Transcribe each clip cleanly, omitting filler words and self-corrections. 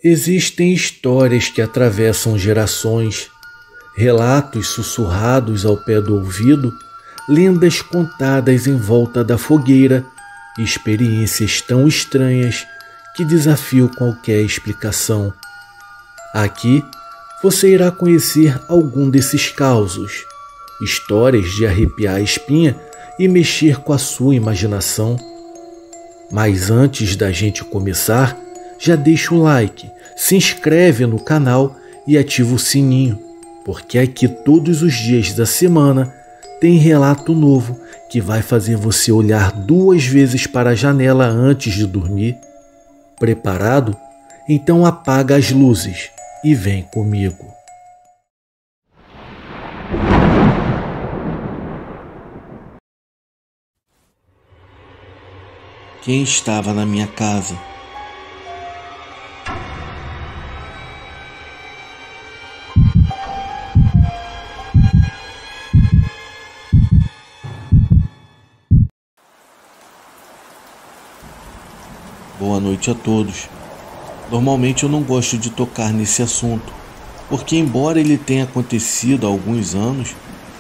Existem histórias que atravessam gerações, relatos sussurrados ao pé do ouvido, lendas contadas em volta da fogueira e experiências tão estranhas que desafiam qualquer explicação. Aqui você irá conhecer algum desses causos, histórias de arrepiar a espinha e mexer com a sua imaginação. Mas antes da gente começar, já deixa o like, se inscreve no canal e ativa o sininho, porque aqui todos os dias da semana tem relato novo que vai fazer você olhar 2 vezes para a janela antes de dormir. Preparado? Então apaga as luzes e vem comigo. Quem estava na minha casa? Boa noite a todos. Normalmente eu não gosto de tocar nesse assunto, porque embora ele tenha acontecido há alguns anos,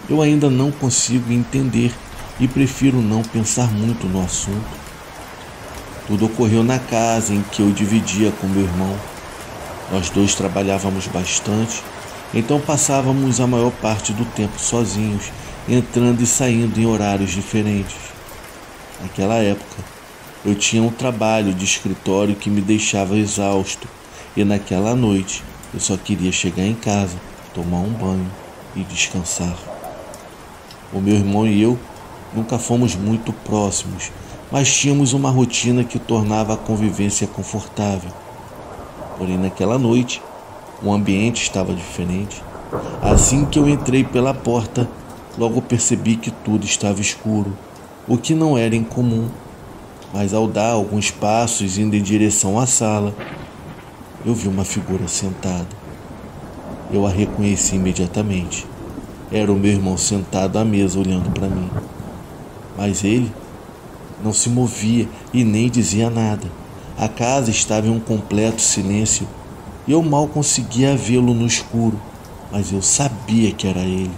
eu ainda não consigo entender e prefiro não pensar muito no assunto. Tudo ocorreu na casa em que eu dividia com meu irmão. Nós dois trabalhávamos bastante, então passávamos a maior parte do tempo sozinhos, entrando e saindo em horários diferentes. Naquela época, eu tinha um trabalho de escritório que me deixava exausto e naquela noite eu só queria chegar em casa, tomar um banho e descansar. O meu irmão e eu nunca fomos muito próximos, mas tínhamos uma rotina que tornava a convivência confortável. Porém, naquela noite, o ambiente estava diferente. Assim que eu entrei pela porta, logo percebi que tudo estava escuro, o que não era incomum. Mas ao dar alguns passos indo em direção à sala, eu vi uma figura sentada. Eu a reconheci imediatamente. Era o meu irmão sentado à mesa olhando para mim. Mas ele não se movia e nem dizia nada. A casa estava em um completo silêncio e eu mal conseguia vê-lo no escuro, mas eu sabia que era ele.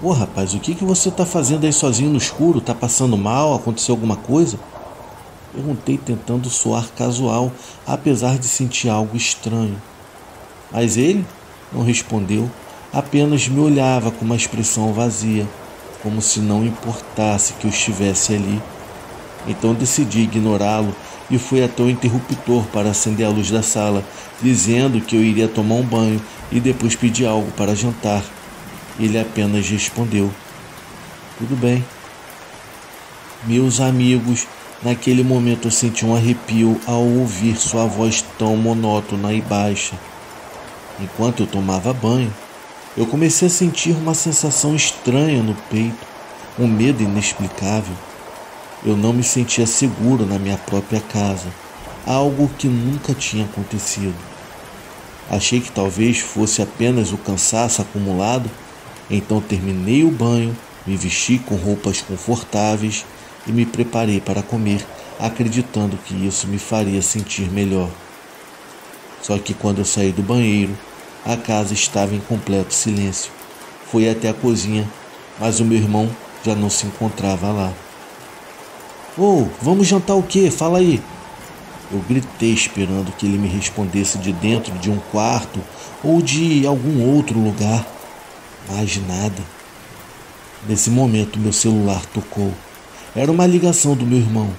Ô rapaz, o que você está fazendo aí sozinho no escuro? Tá passando mal? Aconteceu alguma coisa? Perguntei tentando soar casual, apesar de sentir algo estranho. Mas ele não respondeu, apenas me olhava com uma expressão vazia, como se não importasse que eu estivesse ali. Então decidi ignorá-lo e fui até o interruptor para acender a luz da sala, dizendo que eu iria tomar um banho e depois pedir algo para jantar. Ele apenas respondeu: "Tudo bem." Meus amigos, naquele momento eu senti um arrepio ao ouvir sua voz tão monótona e baixa. Enquanto eu tomava banho, eu comecei a sentir uma sensação estranha no peito, um medo inexplicável. Eu não me sentia seguro na minha própria casa, algo que nunca tinha acontecido. Achei que talvez fosse apenas o cansaço acumulado, então terminei o banho, me vesti com roupas confortáveis e me preparei para comer, acreditando que isso me faria sentir melhor. Só que quando eu saí do banheiro, a casa estava em completo silêncio. Fui até a cozinha, mas o meu irmão já não se encontrava lá. Vamos jantar o quê? Fala aí." Eu gritei esperando que ele me respondesse de dentro de um quarto ou de algum outro lugar. Mas nada. Nesse momento meu celular tocou. Era uma ligação do meu irmão.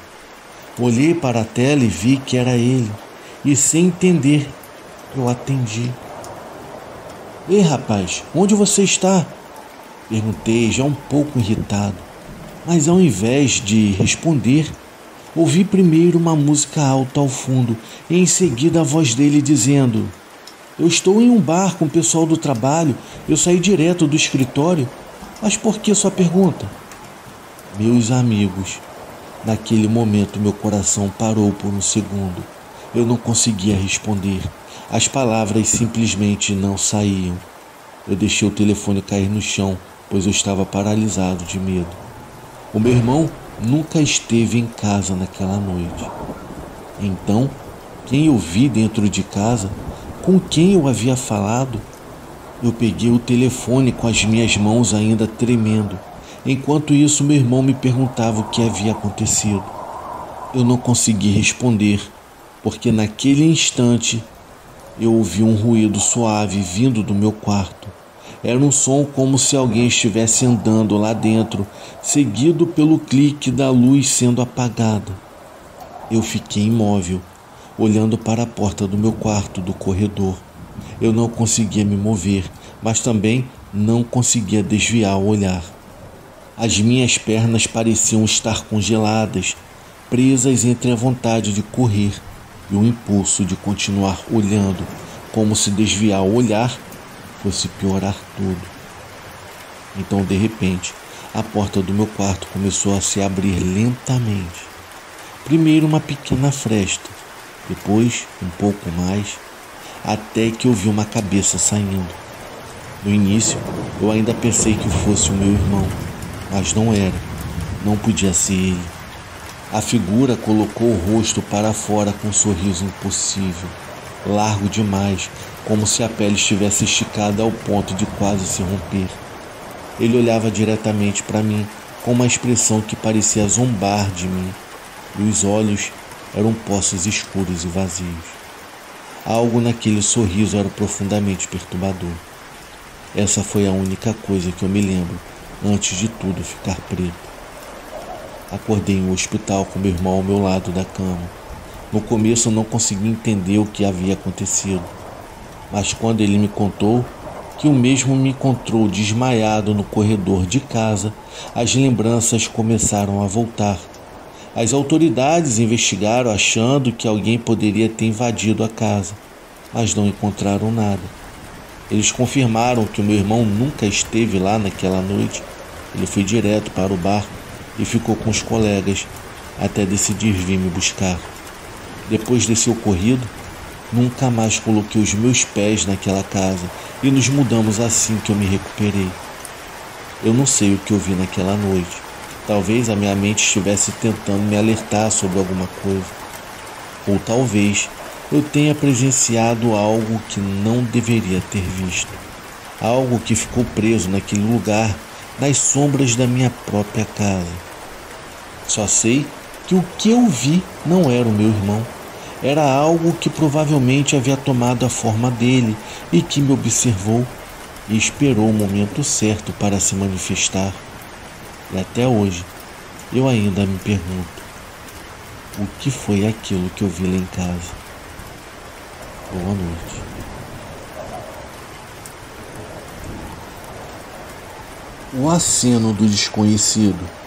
Olhei para a tela e vi que era ele. E sem entender, eu atendi. "Ei rapaz, onde você está?" Perguntei, já um pouco irritado. Mas ao invés de responder, ouvi primeiro uma música alta ao fundo e em seguida a voz dele dizendo: "Eu estou em um bar com o pessoal do trabalho, eu saí direto do escritório. Mas por que sua pergunta?" Meus amigos, naquele momento meu coração parou por um segundo. Eu não conseguia responder. As palavras simplesmente não saíam. Eu deixei o telefone cair no chão, pois eu estava paralisado de medo. O meu irmão nunca esteve em casa naquela noite. Então, quem eu vi dentro de casa, com quem eu havia falado. Eu peguei o telefone com as minhas mãos ainda tremendo. Enquanto isso, meu irmão me perguntava o que havia acontecido. Eu não consegui responder, porque naquele instante eu ouvi um ruído suave vindo do meu quarto. Era um som como se alguém estivesse andando lá dentro, seguido pelo clique da luz sendo apagada. Eu fiquei imóvel, olhando para a porta do meu quarto do corredor. Eu não conseguia me mover, mas também não conseguia desviar o olhar. As minhas pernas pareciam estar congeladas, presas entre a vontade de correr e o impulso de continuar olhando, como se desviar o olhar fosse piorar tudo. Então, de repente, a porta do meu quarto começou a se abrir lentamente. Primeiro uma pequena fresta, depois um pouco mais, até que eu vi uma cabeça saindo. No início, eu ainda pensei que fosse o meu irmão, mas não era, não podia ser ele. A figura colocou o rosto para fora com um sorriso impossível, largo demais, como se a pele estivesse esticada ao ponto de quase se romper. Ele olhava diretamente para mim, com uma expressão que parecia zombar de mim, e os olhos eram poços escuros e vazios. Algo naquele sorriso era profundamente perturbador. Essa foi a única coisa que eu me lembro antes de tudo ficar preto. Acordei em um hospital com meu irmão ao meu lado da cama. No começo eu não consegui entender o que havia acontecido, mas quando ele me contou que o mesmo me encontrou desmaiado no corredor de casa, as lembranças começaram a voltar. As autoridades investigaram achando que alguém poderia ter invadido a casa, mas não encontraram nada. Eles confirmaram que o meu irmão nunca esteve lá naquela noite. Ele foi direto para o bar e ficou com os colegas até decidir vir me buscar. Depois desse ocorrido, nunca mais coloquei os meus pés naquela casa e nos mudamos assim que eu me recuperei. Eu não sei o que eu vi naquela noite. Talvez a minha mente estivesse tentando me alertar sobre alguma coisa. Ou talvez eu tenha presenciado algo que não deveria ter visto. Algo que ficou preso naquele lugar, nas sombras da minha própria casa. Só sei que o que eu vi não era o meu irmão. Era algo que provavelmente havia tomado a forma dele e que me observou e esperou o momento certo para se manifestar. E até hoje, eu ainda me pergunto, o que foi aquilo que eu vi lá em casa? Boa noite. O aceno do desconhecido.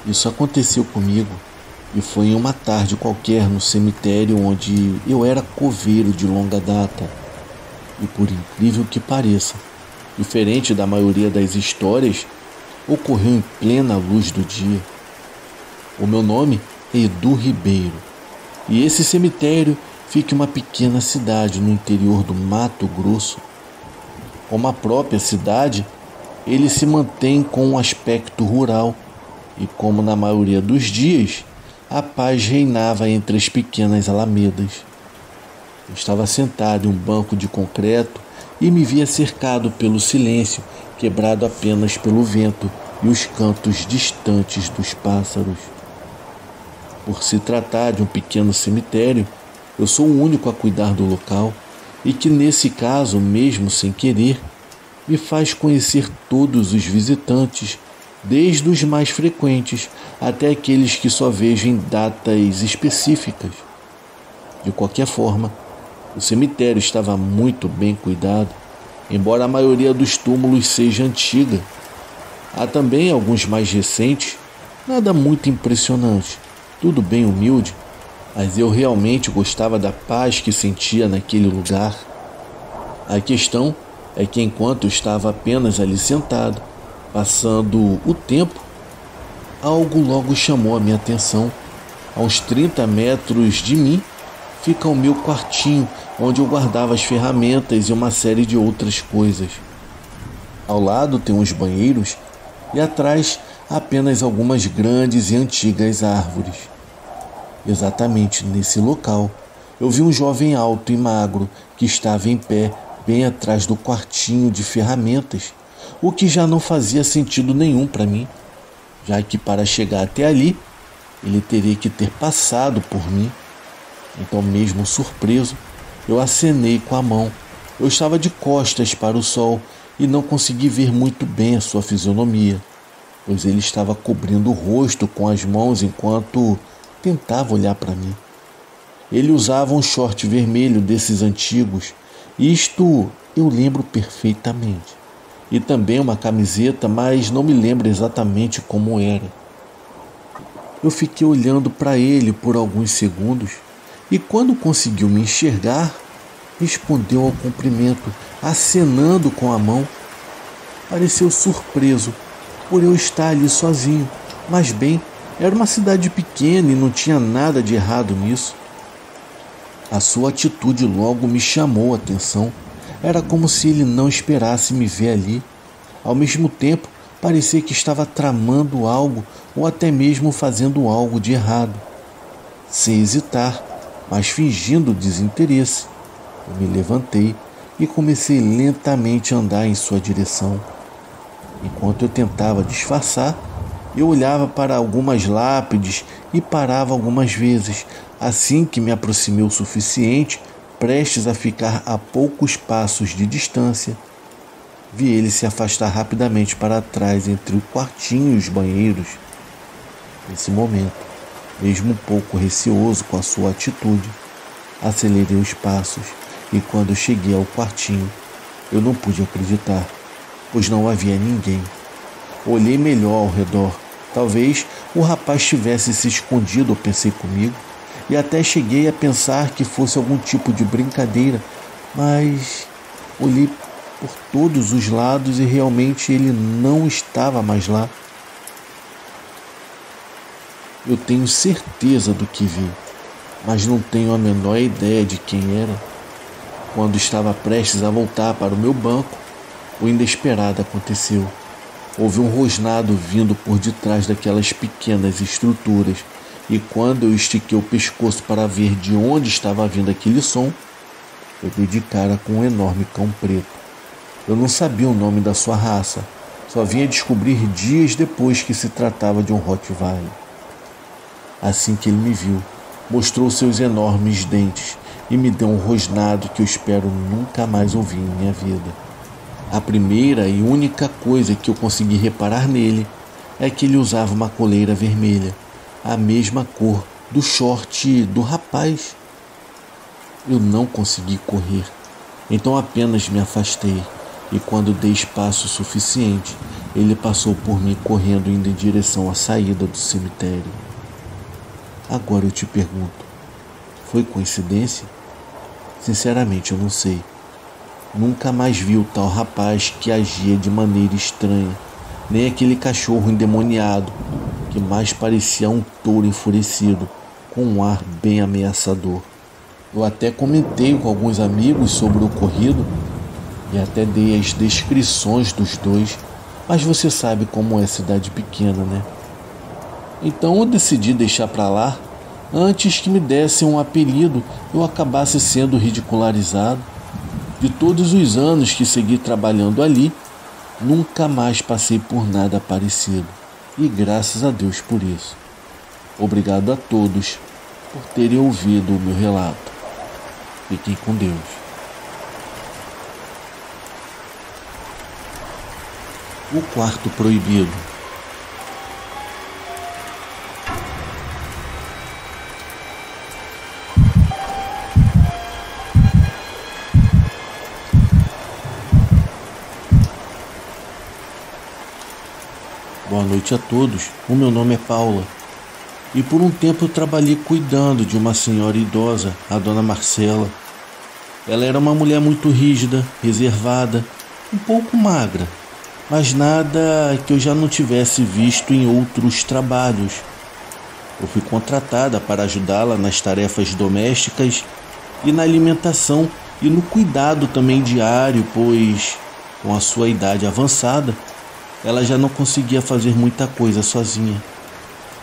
Isso aconteceu comigo e foi em uma tarde qualquer no cemitério onde eu era coveiro de longa data. E por incrível que pareça, diferente da maioria das histórias, ocorreu em plena luz do dia. O meu nome é Edu Ribeiro e esse cemitério fica em uma pequena cidade no interior do Mato Grosso. Como a própria cidade, ele se mantém com um aspecto rural. E como na maioria dos dias, a paz reinava entre as pequenas alamedas. Eu estava sentado em um banco de concreto e me via cercado pelo silêncio, quebrado apenas pelo vento e os cantos distantes dos pássaros. Por se tratar de um pequeno cemitério, eu sou o único a cuidar do local e que nesse caso, mesmo sem querer, me faz conhecer todos os visitantes, desde os mais frequentes até aqueles que só vejo em datas específicas. De qualquer forma, o cemitério estava muito bem cuidado, embora a maioria dos túmulos seja antiga. Há também alguns mais recentes, nada muito impressionante, tudo bem humilde, mas eu realmente gostava da paz que sentia naquele lugar. A questão é que enquanto eu estava apenas ali sentado, passando o tempo, algo logo chamou a minha atenção. A uns 30 metros de mim, fica o meu quartinho, onde eu guardava as ferramentas e uma série de outras coisas. Ao lado tem uns banheiros e atrás apenas algumas grandes e antigas árvores. Exatamente nesse local, eu vi um jovem alto e magro que estava em pé bem atrás do quartinho de ferramentas, o que já não fazia sentido nenhum para mim, já que para chegar até ali, ele teria que ter passado por mim. Então, mesmo surpreso, eu acenei com a mão. Eu estava de costas para o sol e não consegui ver muito bem a sua fisionomia, pois ele estava cobrindo o rosto com as mãos enquanto tentava olhar para mim. Ele usava um short vermelho desses antigos, isto eu lembro perfeitamente, e também uma camiseta, mas não me lembro exatamente como era. Eu fiquei olhando para ele por alguns segundos e quando conseguiu me enxergar, respondeu ao cumprimento, acenando com a mão. Pareceu surpreso por eu estar ali sozinho, mas bem, era uma cidade pequena e não tinha nada de errado nisso. A sua atitude logo me chamou a atenção. Era como se ele não esperasse me ver ali. Ao mesmo tempo, parecia que estava tramando algo ou até mesmo fazendo algo de errado. Sem hesitar, mas fingindo desinteresse, eu me levantei e comecei lentamente a andar em sua direção. Enquanto eu tentava disfarçar, eu olhava para algumas lápides e parava algumas vezes. Assim que me aproximei o suficiente, prestes a ficar a poucos passos de distância, vi ele se afastar rapidamente para trás entre o quartinho e os banheiros. Nesse momento, mesmo um pouco receoso com a sua atitude, acelerei os passos e quando cheguei ao quartinho, eu não pude acreditar, pois não havia ninguém. Olhei melhor ao redor. Talvez o rapaz tivesse se escondido, eu pensei comigo, e até cheguei a pensar que fosse algum tipo de brincadeira, mas olhei por todos os lados e realmente ele não estava mais lá. Eu tenho certeza do que vi, mas não tenho a menor ideia de quem era. Quando estava prestes a voltar para o meu banco, o inesperado aconteceu. Houve um rosnado vindo por detrás daquelas pequenas estruturas, e quando eu estiquei o pescoço para ver de onde estava vindo aquele som, eu dei de cara com um enorme cão preto. Eu não sabia o nome da sua raça, só vinha descobrir dias depois que se tratava de um Rottweiler. Assim que ele me viu, mostrou seus enormes dentes e me deu um rosnado que eu espero nunca mais ouvir em minha vida. A primeira e única coisa que eu consegui reparar nele é que ele usava uma coleira vermelha, a mesma cor do short do rapaz. Eu não consegui correr, então apenas me afastei, e quando dei espaço suficiente, ele passou por mim correndo indo em direção à saída do cemitério. Agora eu te pergunto, foi coincidência? Sinceramente eu não sei. Nunca mais vi o tal rapaz que agia de maneira estranha, nem aquele cachorro endemoniado que mais parecia um touro enfurecido, com um ar bem ameaçador. Eu até comentei com alguns amigos sobre o ocorrido e até dei as descrições dos dois, mas você sabe como é cidade pequena, né? Então eu decidi deixar para lá antes que me dessem um apelido eu acabasse sendo ridicularizado. De todos os anos que segui trabalhando ali, nunca mais passei por nada parecido. E graças a Deus por isso. Obrigado a todos por terem ouvido o meu relato. Fiquem com Deus. O quarto proibido. Boa noite a todos, o meu nome é Paula e por um tempo eu trabalhei cuidando de uma senhora idosa, a dona Marcela. Ela era uma mulher muito rígida, reservada, um pouco magra, mas nada que eu já não tivesse visto em outros trabalhos. Eu fui contratada para ajudá-la nas tarefas domésticas e na alimentação e no cuidado também diário, pois, com a sua idade avançada, ela já não conseguia fazer muita coisa sozinha.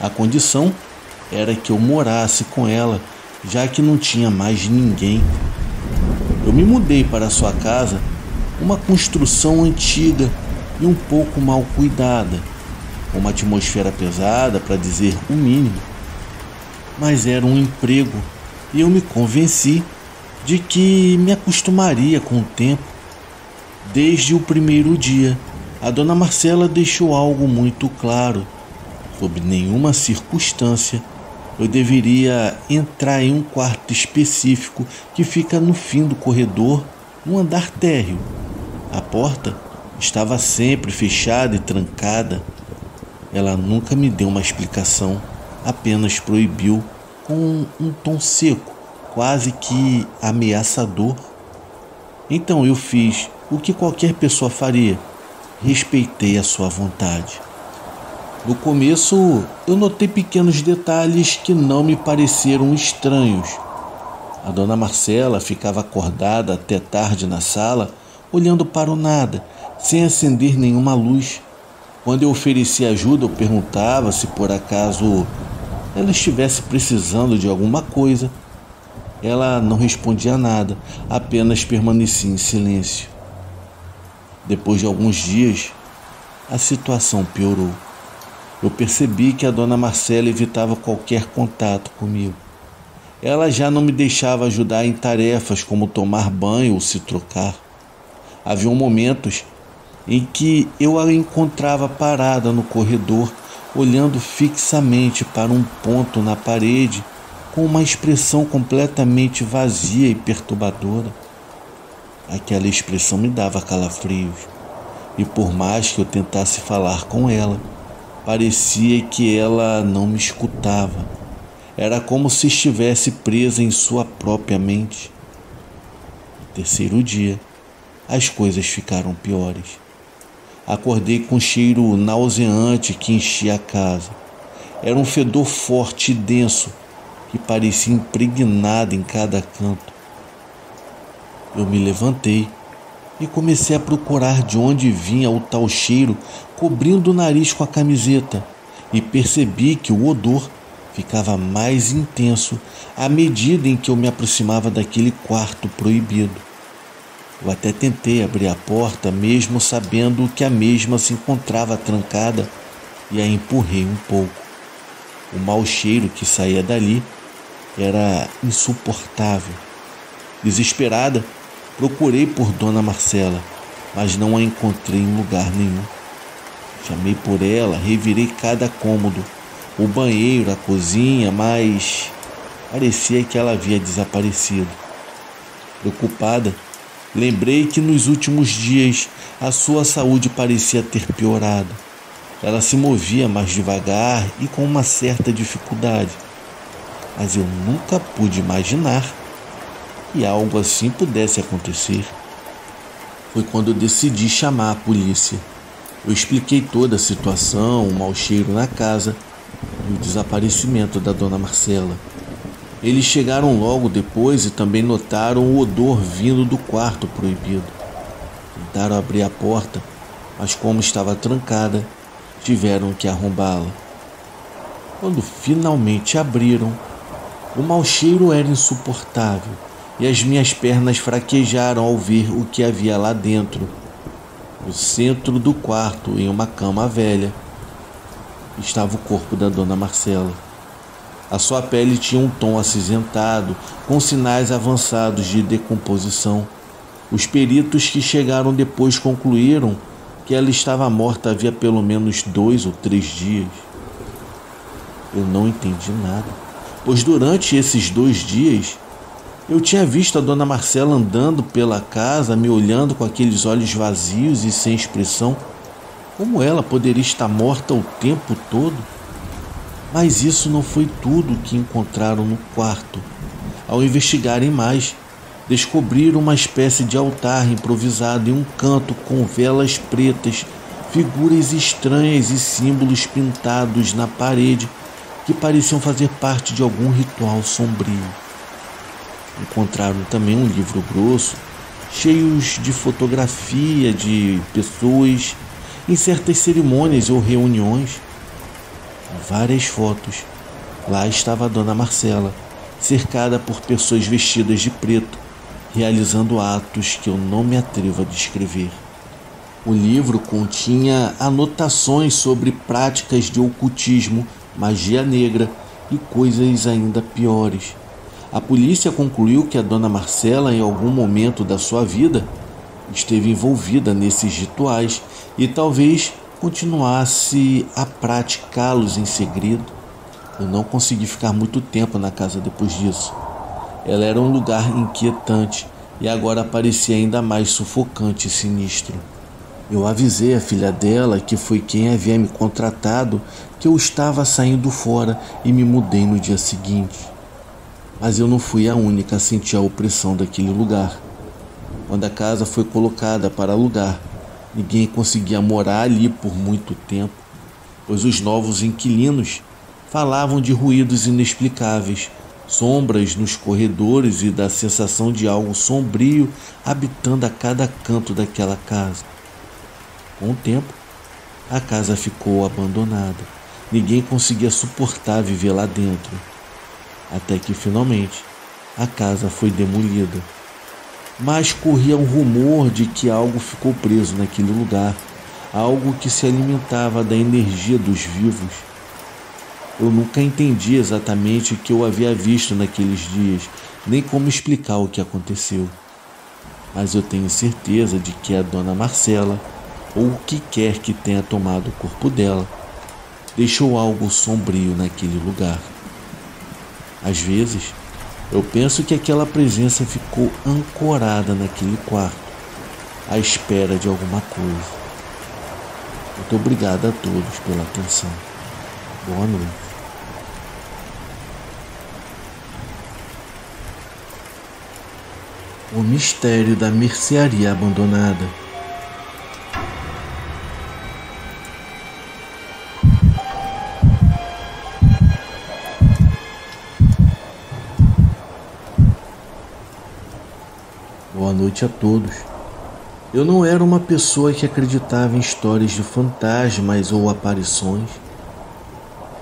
A condição era que eu morasse com ela, já que não tinha mais ninguém. Eu me mudei para sua casa, uma construção antiga e um pouco mal cuidada, com uma atmosfera pesada, para dizer o mínimo. Mas era um emprego e eu me convenci de que me acostumaria com o tempo. Desde o primeiro dia, a dona Marcela deixou algo muito claro. Sob nenhuma circunstância, eu deveria entrar em um quarto específico que fica no fim do corredor, no andar térreo. A porta estava sempre fechada e trancada. Ela nunca me deu uma explicação, apenas proibiu com um tom seco, quase que ameaçador. Então eu fiz o que qualquer pessoa faria. Respeitei a sua vontade. No começo, eu notei pequenos detalhes que não me pareceram estranhos. A dona Marcela ficava acordada até tarde na sala, olhando para o nada, sem acender nenhuma luz. Quando eu oferecia ajuda, eu perguntava se por acaso ela estivesse precisando de alguma coisa. Ela não respondia nada, apenas permanecia em silêncio. Depois de alguns dias, a situação piorou. Eu percebi que a dona Marcela evitava qualquer contato comigo. Ela já não me deixava ajudar em tarefas como tomar banho ou se trocar. Havia momentos em que eu a encontrava parada no corredor, olhando fixamente para um ponto na parede, com uma expressão completamente vazia e perturbadora. Aquela expressão me dava calafrios, e por mais que eu tentasse falar com ela, parecia que ela não me escutava. Era como se estivesse presa em sua própria mente. No terceiro dia, as coisas ficaram piores. Acordei com um cheiro nauseante que enchia a casa. Era um fedor forte e denso que parecia impregnado em cada canto. Eu me levantei e comecei a procurar de onde vinha o tal cheiro, cobrindo o nariz com a camiseta, e percebi que o odor ficava mais intenso à medida em que eu me aproximava daquele quarto proibido. Eu até tentei abrir a porta, mesmo sabendo que a mesma se encontrava trancada, e a empurrei um pouco. O mau cheiro que saía dali era insuportável. Desesperada, procurei por Dona Marcela, mas não a encontrei em lugar nenhum. Chamei por ela, revirei cada cômodo, o banheiro, a cozinha, mas parecia que ela havia desaparecido. Preocupada, lembrei que nos últimos dias a sua saúde parecia ter piorado. Ela se movia mais devagar e com uma certa dificuldade, mas eu nunca pude imaginar que algo assim pudesse acontecer. Foi quando eu decidi chamar a polícia. Eu expliquei toda a situação, o mau cheiro na casa e o desaparecimento da dona Marcela. Eles chegaram logo depois e também notaram o odor vindo do quarto proibido. Tentaram abrir a porta, mas como estava trancada, tiveram que arrombá-la. Quando finalmente abriram, o mau cheiro era insuportável e as minhas pernas fraquejaram ao ver o que havia lá dentro. No centro do quarto, em uma cama velha, estava o corpo da dona Marcela. A sua pele tinha um tom acinzentado, com sinais avançados de decomposição. Os peritos que chegaram depois concluíram que ela estava morta havia pelo menos 2 ou 3 dias. Eu não entendi nada, pois durante esses 2 dias eu tinha visto a dona Marcela andando pela casa, me olhando com aqueles olhos vazios e sem expressão. Como ela poderia estar morta o tempo todo? Mas isso não foi tudo que encontraram no quarto. Ao investigarem mais, descobriram uma espécie de altar improvisado em um canto com velas pretas, figuras estranhas e símbolos pintados na parede, que pareciam fazer parte de algum ritual sombrio. Encontraram também um livro grosso, cheio de fotografia de pessoas em certas cerimônias ou reuniões. Várias fotos. Lá estava a Dona Marcela, cercada por pessoas vestidas de preto, realizando atos que eu não me atrevo a descrever. O livro continha anotações sobre práticas de ocultismo, magia negra e coisas ainda piores. A polícia concluiu que a Dona Marcela, em algum momento da sua vida, esteve envolvida nesses rituais e talvez continuasse a praticá-los em segredo. Eu não consegui ficar muito tempo na casa depois disso. Ela era um lugar inquietante e agora parecia ainda mais sufocante e sinistro. Eu avisei a filha dela, que foi quem havia me contratado, que eu estava saindo fora e me mudei no dia seguinte. Mas eu não fui a única a sentir a opressão daquele lugar. Quando a casa foi colocada para alugar, ninguém conseguia morar ali por muito tempo, pois os novos inquilinos falavam de ruídos inexplicáveis, sombras nos corredores e da sensação de algo sombrio habitando a cada canto daquela casa. Com o tempo, a casa ficou abandonada. Ninguém conseguia suportar viver lá dentro. Até que, finalmente, a casa foi demolida. Mas corria um rumor de que algo ficou preso naquele lugar, algo que se alimentava da energia dos vivos. Eu nunca entendi exatamente o que eu havia visto naqueles dias, nem como explicar o que aconteceu. Mas eu tenho certeza de que a Dona Marcela, ou o que quer que tenha tomado o corpo dela, deixou algo sombrio naquele lugar. Às vezes, eu penso que aquela presença ficou ancorada naquele quarto, à espera de alguma coisa. Muito obrigado a todos pela atenção. Boa noite. O mistério da mercearia abandonada. Boa noite a todos. Eu não era uma pessoa que acreditava em histórias de fantasmas ou aparições,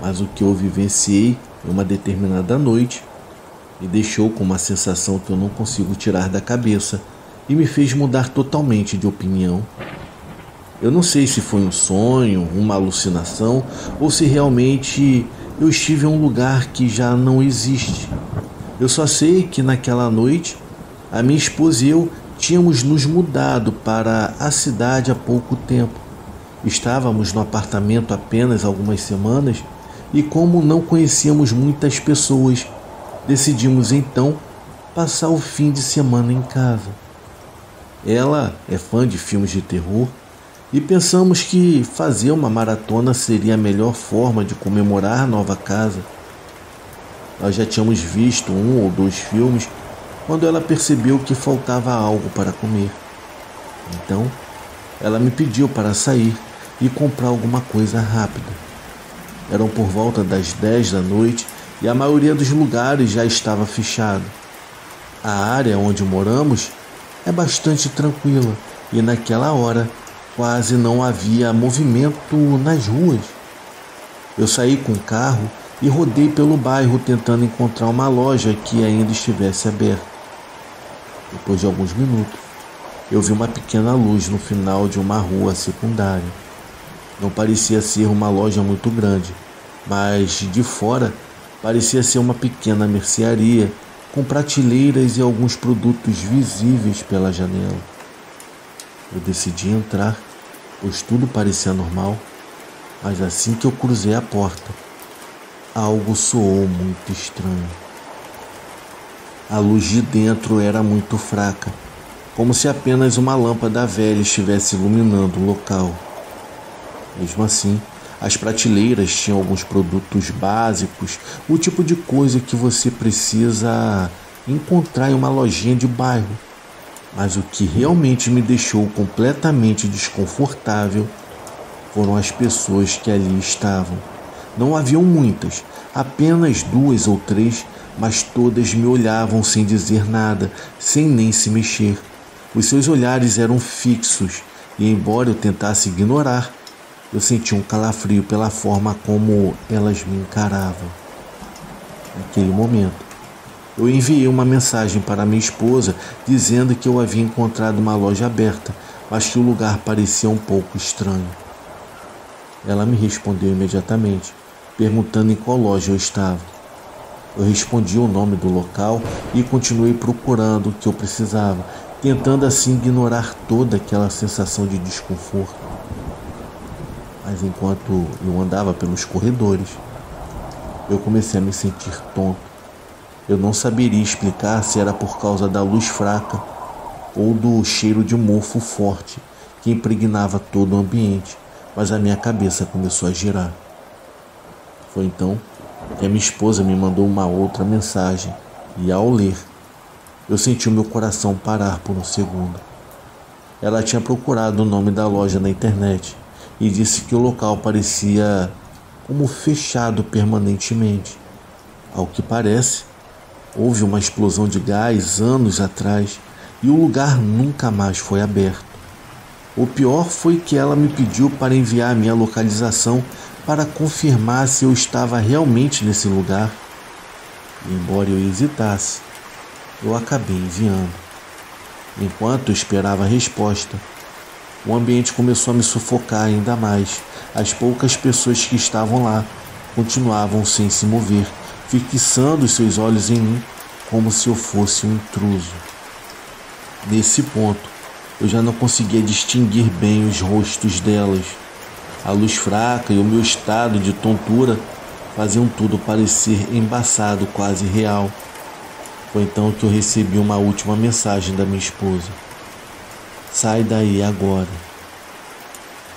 mas o que eu vivenciei em uma determinada noite me deixou com uma sensação que eu não consigo tirar da cabeça e me fez mudar totalmente de opinião. Eu não sei se foi um sonho, uma alucinação ou se realmente eu estive em um lugar que já não existe. Eu só sei que naquela noite a minha esposa e eu tínhamos nos mudado para a cidade há pouco tempo. Estávamos no apartamento apenas algumas semanas e, como não conhecíamos muitas pessoas, decidimos então passar o fim de semana em casa. Ela é fã de filmes de terror e pensamos que fazer uma maratona seria a melhor forma de comemorar a nova casa. Nós já tínhamos visto 1 ou 2 filmes quando ela percebeu que faltava algo para comer. Então, ela me pediu para sair e comprar alguma coisa rápida. Eram por volta das 10 da noite e a maioria dos lugares já estava fechado. A área onde moramos é bastante tranquila e naquela hora quase não havia movimento nas ruas. Eu saí com o carro e rodei pelo bairro tentando encontrar uma loja que ainda estivesse aberta. Depois de alguns minutos, eu vi uma pequena luz no final de uma rua secundária. Não parecia ser uma loja muito grande, mas de fora parecia ser uma pequena mercearia com prateleiras e alguns produtos visíveis pela janela. Eu decidi entrar, pois tudo parecia normal, mas assim que eu cruzei a porta, algo soou muito estranho. A luz de dentro era muito fraca, como se apenas uma lâmpada velha estivesse iluminando o local. Mesmo assim, as prateleiras tinham alguns produtos básicos, o tipo de coisa que você precisa encontrar em uma lojinha de bairro. Mas o que realmente me deixou completamente desconfortável foram as pessoas que ali estavam. Não haviam muitas, Apenas 2 ou 3, mas todas me olhavam sem dizer nada, sem nem se mexer. Os seus olhares eram fixos e, embora eu tentasse ignorar, eu sentia um calafrio pela forma como elas me encaravam. Naquele momento, eu enviei uma mensagem para minha esposa dizendo que eu havia encontrado uma loja aberta, mas que o lugar parecia um pouco estranho. Ela me respondeu imediatamente, perguntando em qual loja eu estava. Eu respondi o nome do local e continuei procurando o que eu precisava, tentando assim ignorar toda aquela sensação de desconforto. Mas enquanto eu andava pelos corredores, eu comecei a me sentir tonto. Eu não saberia explicar se era por causa da luz fraca ou do cheiro de mofo forte que impregnava todo o ambiente, mas a minha cabeça começou a girar. Foi então que a minha esposa me mandou uma outra mensagem e, ao ler, eu senti o meu coração parar por um segundo. Ela tinha procurado o nome da loja na internet e disse que o local parecia como fechado permanentemente. Ao que parece, houve uma explosão de gás anos atrás e o lugar nunca mais foi aberto. O pior foi que ela me pediu para enviar a minha localização para confirmar se eu estava realmente nesse lugar. E, embora eu hesitasse, eu acabei enviando. Enquanto eu esperava a resposta, o ambiente começou a me sufocar ainda mais. As poucas pessoas que estavam lá continuavam sem se mover, fixando os seus olhos em mim como se eu fosse um intruso. Nesse ponto, eu já não conseguia distinguir bem os rostos delas. A luz fraca e o meu estado de tontura faziam tudo parecer embaçado, quase real. Foi então que eu recebi uma última mensagem da minha esposa. Sai daí agora.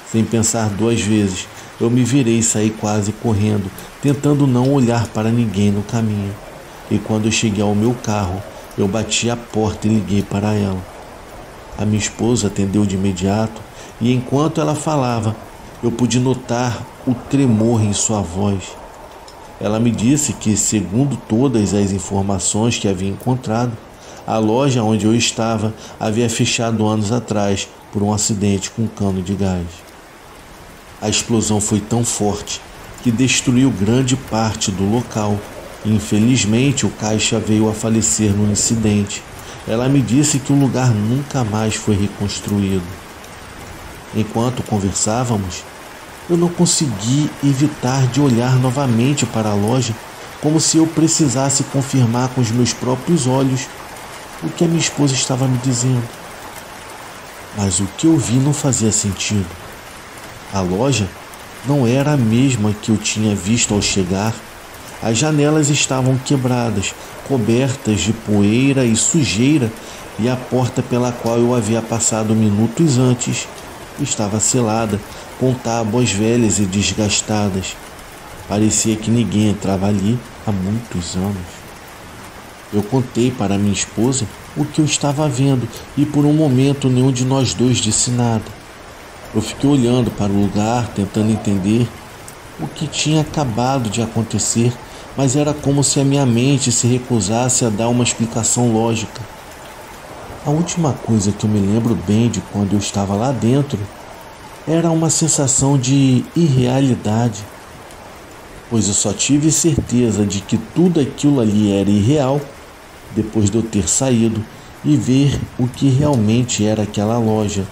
Sem pensar 2 vezes, eu me virei e saí quase correndo, tentando não olhar para ninguém no caminho. E quando eu cheguei ao meu carro, eu bati a porta e liguei para ela. A minha esposa atendeu de imediato e, enquanto ela falava, eu pude notar o tremor em sua voz. Ela me disse que, segundo todas as informações que havia encontrado, a loja onde eu estava havia fechado anos atrás por um acidente com um cano de gás. A explosão foi tão forte que destruiu grande parte do local. Infelizmente, o caixa veio a falecer no incidente. Ela me disse que o lugar nunca mais foi reconstruído. Enquanto conversávamos, eu não consegui evitar de olhar novamente para a loja, como se eu precisasse confirmar com os meus próprios olhos o que a minha esposa estava me dizendo. Mas o que eu vi não fazia sentido. A loja não era a mesma que eu tinha visto ao chegar. As janelas estavam quebradas, cobertas de poeira e sujeira, e a porta pela qual eu havia passado minutos antes estava selada, com tábuas velhas e desgastadas. Parecia que ninguém entrava ali há muitos anos. Eu contei para minha esposa o que eu estava vendo e por um momento nenhum de nós dois disse nada. Eu fiquei olhando para o lugar, tentando entender o que tinha acabado de acontecer, mas era como se a minha mente se recusasse a dar uma explicação lógica. A última coisa que eu me lembro bem de quando eu estava lá dentro era uma sensação de irrealidade, pois eu só tive certeza de que tudo aquilo ali era irreal depois de eu ter saído e ver o que realmente era aquela loja.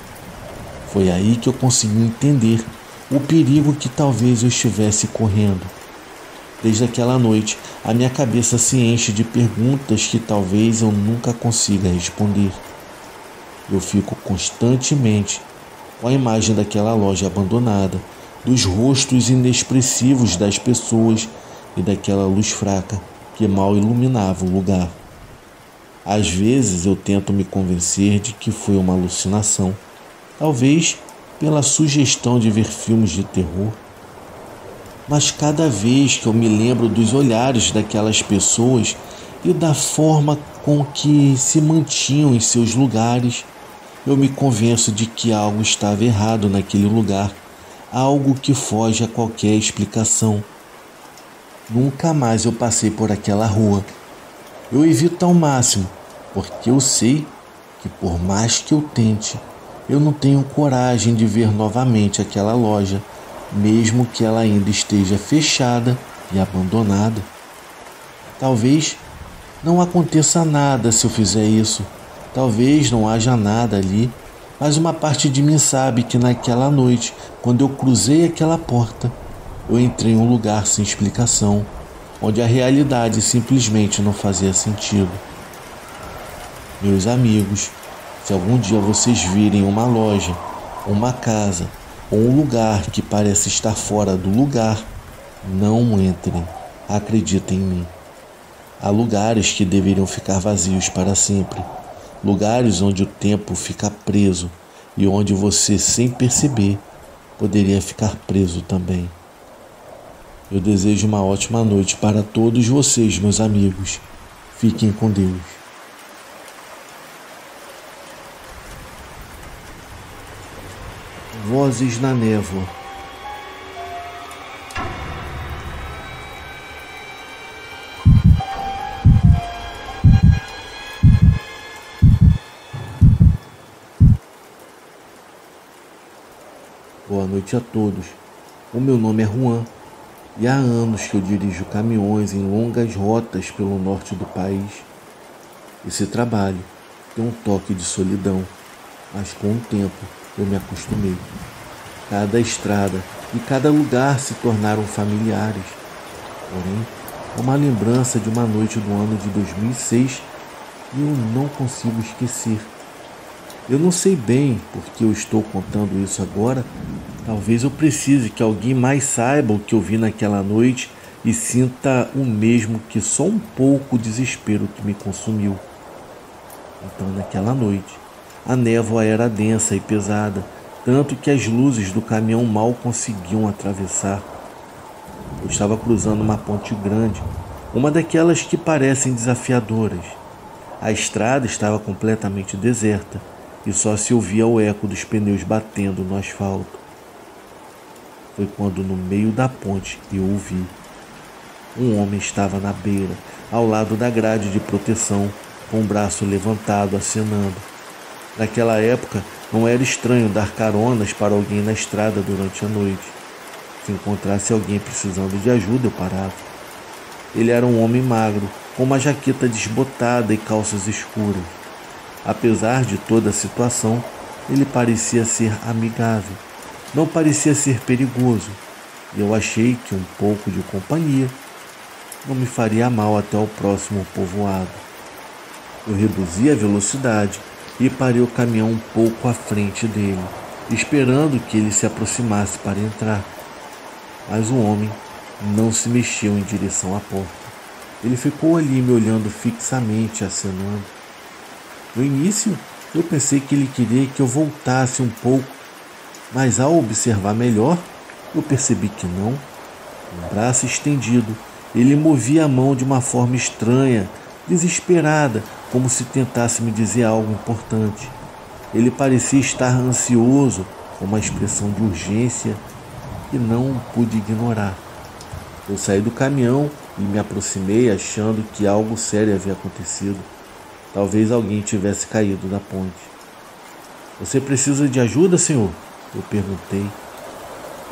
Foi aí que eu consegui entender o perigo que talvez eu estivesse correndo. Desde aquela noite, a minha cabeça se enche de perguntas que talvez eu nunca consiga responder. Eu fico constantemente com a imagem daquela loja abandonada, dos rostos inexpressivos das pessoas e daquela luz fraca que mal iluminava o lugar. Às vezes eu tento me convencer de que foi uma alucinação, talvez pela sugestão de ver filmes de terror. Mas cada vez que eu me lembro dos olhares daquelas pessoas e da forma com que se mantinham em seus lugares, eu me convenço de que algo estava errado naquele lugar, algo que foge a qualquer explicação. Nunca mais eu passei por aquela rua. Eu evito ao máximo, porque eu sei que por mais que eu tente, eu não tenho coragem de ver novamente aquela loja, mesmo que ela ainda esteja fechada e abandonada. Talvez não aconteça nada se eu fizer isso. Talvez não haja nada ali, mas uma parte de mim sabe que naquela noite, quando eu cruzei aquela porta, eu entrei em um lugar sem explicação, onde a realidade simplesmente não fazia sentido. Meus amigos, se algum dia vocês virem uma loja, uma casa ou um lugar que parece estar fora do lugar, não entrem. Acreditem em mim. Há lugares que deveriam ficar vazios para sempre. Lugares onde o tempo fica preso e onde você, sem perceber, poderia ficar preso também. Eu desejo uma ótima noite para todos vocês, meus amigos. Fiquem com Deus. Vozes na névoa. Boa noite a todos. O meu nome é Juan e há anos que eu dirijo caminhões em longas rotas pelo norte do país. Esse trabalho tem um toque de solidão, mas com o tempo eu me acostumei. Cada estrada e cada lugar se tornaram familiares. Porém, é uma lembrança de uma noite do ano de 2006 e eu não consigo esquecer. Eu não sei bem porque eu estou contando isso agora. Talvez eu precise que alguém mais saiba o que eu vi naquela noite e sinta o mesmo que só um pouco o desespero que me consumiu. Então, naquela noite, a névoa era densa e pesada, tanto que as luzes do caminhão mal conseguiam atravessar. Eu estava cruzando uma ponte grande, uma daquelas que parecem desafiadoras. A estrada estava completamente deserta e só se ouvia o eco dos pneus batendo no asfalto. Foi quando, no meio da ponte, eu o vi. Um homem estava na beira, ao lado da grade de proteção, com o braço levantado, acenando. Naquela época, não era estranho dar caronas para alguém na estrada durante a noite. Se encontrasse alguém precisando de ajuda, eu parava. Ele era um homem magro, com uma jaqueta desbotada e calças escuras. Apesar de toda a situação, ele parecia ser amigável. Não parecia ser perigoso. E eu achei que um pouco de companhia não me faria mal até o próximo povoado. Eu reduzi a velocidade e parei o caminhão um pouco à frente dele, esperando que ele se aproximasse para entrar. Mas o homem não se mexeu em direção à porta. Ele ficou ali me olhando fixamente, acenando. No início, eu pensei que ele queria que eu voltasse um pouco, mas ao observar melhor, eu percebi que não. Com o braço estendido, ele movia a mão de uma forma estranha, desesperada, como se tentasse me dizer algo importante. Ele parecia estar ansioso, com uma expressão de urgência que não pude ignorar. Eu saí do caminhão e me aproximei achando que algo sério havia acontecido. Talvez alguém tivesse caído da ponte. Você precisa de ajuda, senhor? Eu perguntei.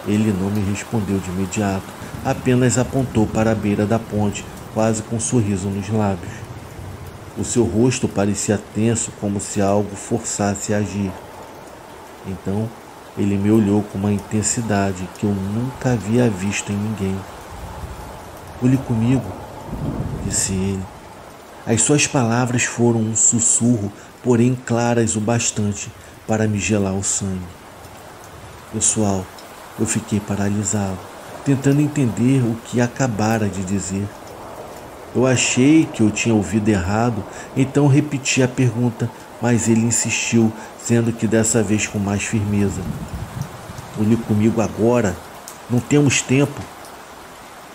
Ele não me respondeu de imediato, apenas apontou para a beira da ponte, quase com um sorriso nos lábios. O seu rosto parecia tenso, como se algo forçasse a agir. Então, ele me olhou com uma intensidade que eu nunca havia visto em ninguém. Olhe comigo, disse ele. As suas palavras foram um sussurro, porém claras o bastante para me gelar o sangue. Pessoal, eu fiquei paralisado, tentando entender o que acabara de dizer. Eu achei que eu tinha ouvido errado, então repeti a pergunta, mas ele insistiu, sendo que dessa vez com mais firmeza. Olhe comigo agora, não temos tempo.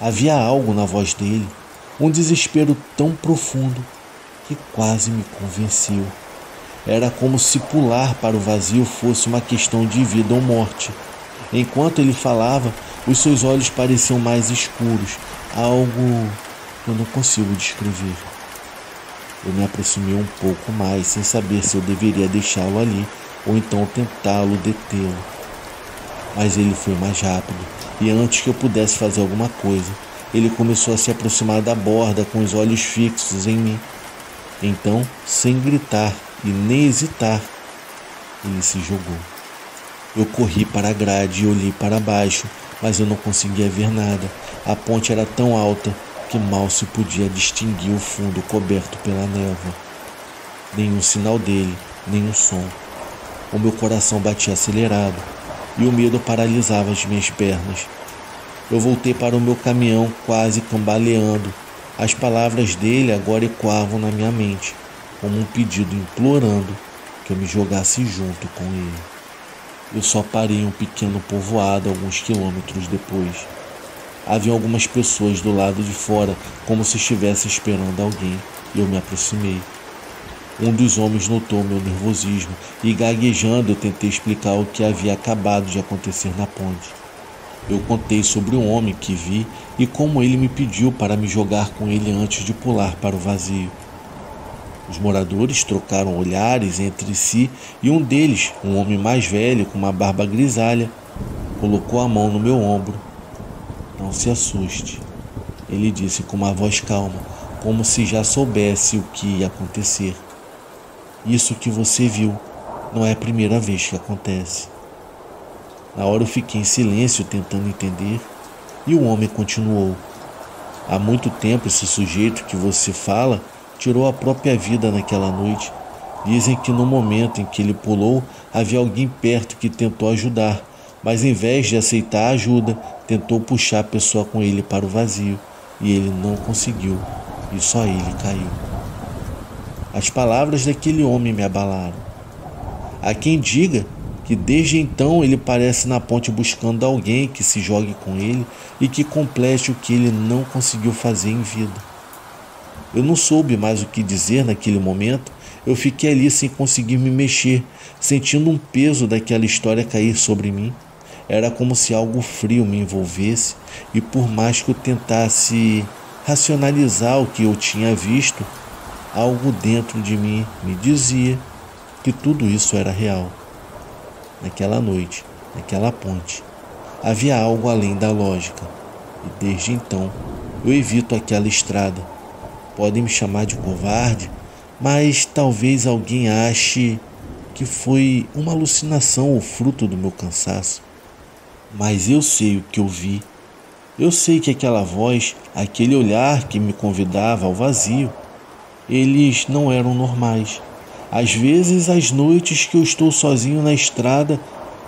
Havia algo na voz dele, um desespero tão profundo que quase me convenceu. Era como se pular para o vazio fosse uma questão de vida ou morte. Enquanto ele falava, os seus olhos pareciam mais escuros, algo que eu não consigo descrever. Eu me aproximei um pouco mais, sem saber se eu deveria deixá-lo ali ou então tentá-lo detê-lo. Mas ele foi mais rápido, e antes que eu pudesse fazer alguma coisa, ele começou a se aproximar da borda com os olhos fixos em mim. Então, sem gritar e nem hesitar, ele se jogou. Eu corri para a grade e olhei para baixo, mas eu não conseguia ver nada. A ponte era tão alta que mal se podia distinguir o fundo coberto pela névoa. Nenhum sinal dele, nenhum som. O meu coração batia acelerado e o medo paralisava as minhas pernas. Eu voltei para o meu caminhão quase cambaleando. As palavras dele agora ecoavam na minha mente, como um pedido implorando que eu me jogasse junto com ele. Eu só parei em um pequeno povoado alguns quilômetros depois. Havia algumas pessoas do lado de fora, como se estivesse esperando alguém, e eu me aproximei. Um dos homens notou meu nervosismo e, gaguejando, eu tentei explicar o que havia acabado de acontecer na ponte. Eu contei sobre um homem que vi e como ele me pediu para me jogar com ele antes de pular para o vazio. Os moradores trocaram olhares entre si e um deles, um homem mais velho com uma barba grisalha, colocou a mão no meu ombro. "Não se assuste", ele disse com uma voz calma, como se já soubesse o que ia acontecer. "Isso que você viu não é a primeira vez que acontece." Na hora eu fiquei em silêncio tentando entender e o homem continuou. "Há muito tempo esse sujeito que você fala tirou a própria vida naquela noite. Dizem que no momento em que ele pulou, havia alguém perto que tentou ajudar, mas em vez de aceitar a ajuda, tentou puxar a pessoa com ele para o vazio, e ele não conseguiu, e só ele caiu." As palavras daquele homem me abalaram. Há quem diga que desde então ele parece na ponte buscando alguém que se jogue com ele e que complete o que ele não conseguiu fazer em vida. Eu não soube mais o que dizer naquele momento. Eu fiquei ali sem conseguir me mexer, sentindo um peso daquela história cair sobre mim. Era como se algo frio me envolvesse, e por mais que eu tentasse racionalizar o que eu tinha visto, algo dentro de mim me dizia que tudo isso era real. Naquela noite, naquela ponte, havia algo além da lógica, e desde então eu evito aquela estrada. Podem me chamar de covarde, mas talvez alguém ache que foi uma alucinação ou fruto do meu cansaço. Mas eu sei o que eu vi. Eu sei que aquela voz, aquele olhar que me convidava ao vazio, eles não eram normais. Às vezes, às noites que eu estou sozinho na estrada,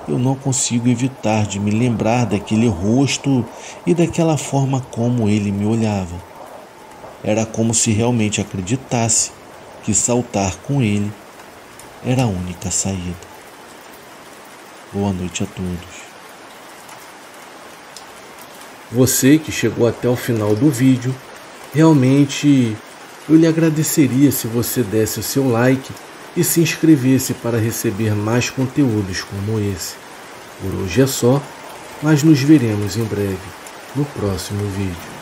eu não consigo evitar de me lembrar daquele rosto e daquela forma como ele me olhava. Era como se realmente acreditasse que saltar com ele era a única saída. Boa noite a todos. Você que chegou até o final do vídeo, realmente eu lhe agradeceria se você desse o seu like e se inscrevesse para receber mais conteúdos como esse. Por hoje é só, mas nos veremos em breve no próximo vídeo.